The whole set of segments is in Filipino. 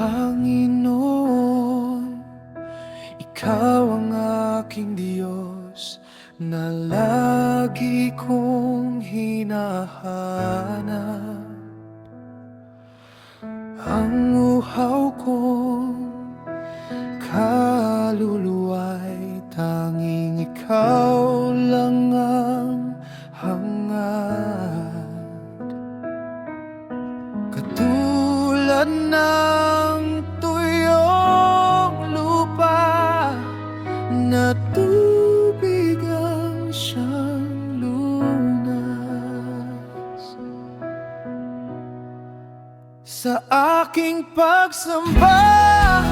Panginoon, Ikaw ang aking Diyos na lagi kong hinahanap. Ang uhaw kong kaluluwa'y tanging Ikaw lang ang hangad. Katulad ng tuyong lupa na tubig ang siyang lunas. Sa aking pagsamba,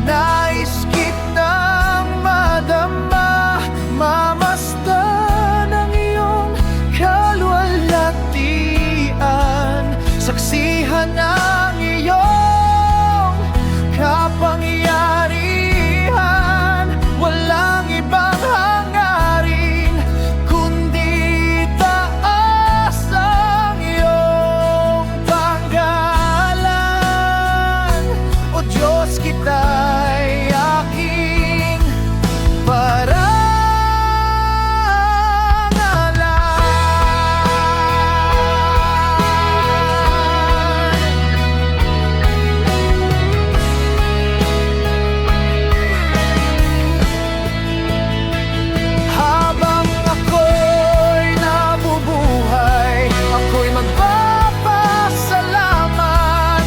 nais kitang madama, mamasdan ang iyong kaluwalhatian, saksihan ang iyong kapangyarihan. Walang ibang hangarin kundi taas ang iyong panggalan. O Diyos, kita'y aking parangalan. Habang ako'y nabubuhay, ako'y magpapasalamat.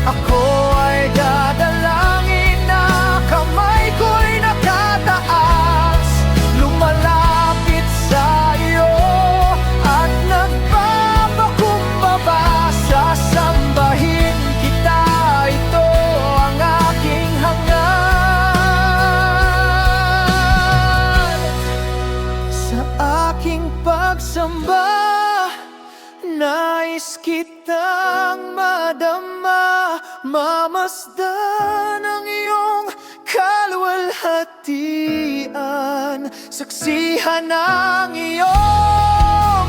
Ako ay dadalangin na kamay ko'y nakataas, lumalapit sa iyo at nagpapakumbaba. Sasambahin kita, ito ang aking hangad. Sa aking pagsamba, nais kitang madama, mamasdan ang iyong kaluwalhatian, saksihan ang iyong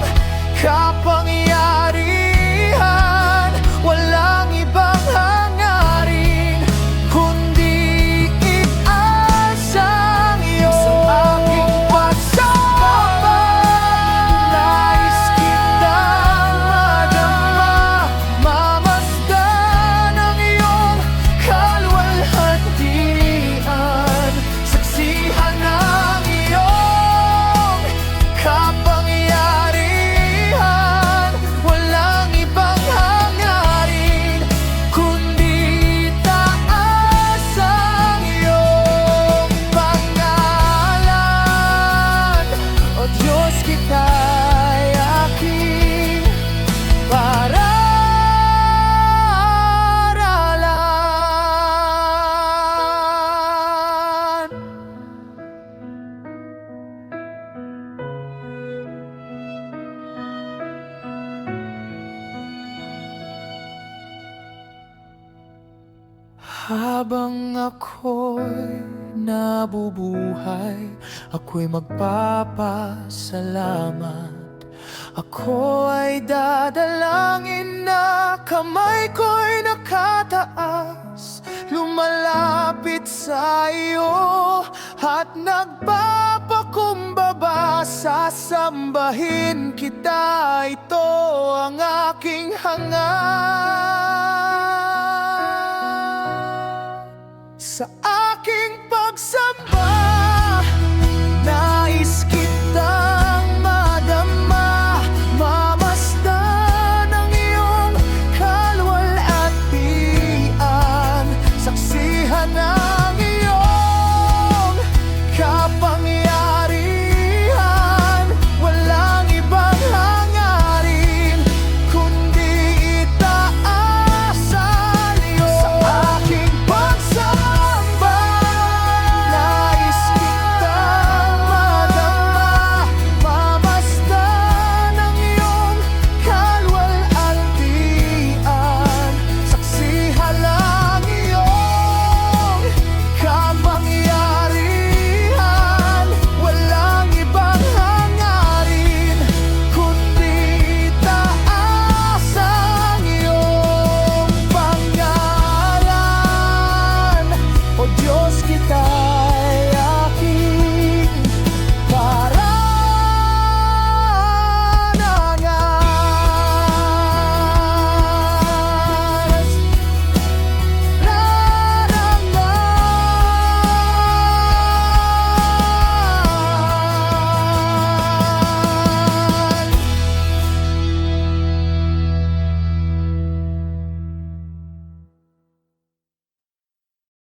kapangyarihan. Walang ibang hangarin kundi itaas ang iyong pagsamba. Nais kitang madama, mamasdan ang iyong kaluwalhatian, saksihan ang iyong kapangyarihan. Walang ibang hangarin kundi taas ang iyong pangalan. O Diyos, kita'y aking paaralan. Habang ako'y nabubuhay, ako'y magpapasalamat. Ako ay dadalangin na kamay ko'y nakataas, lumalapit sa iyo at nagpapakumbaba. Sasambahin kita, ito ang aking hangad. Sa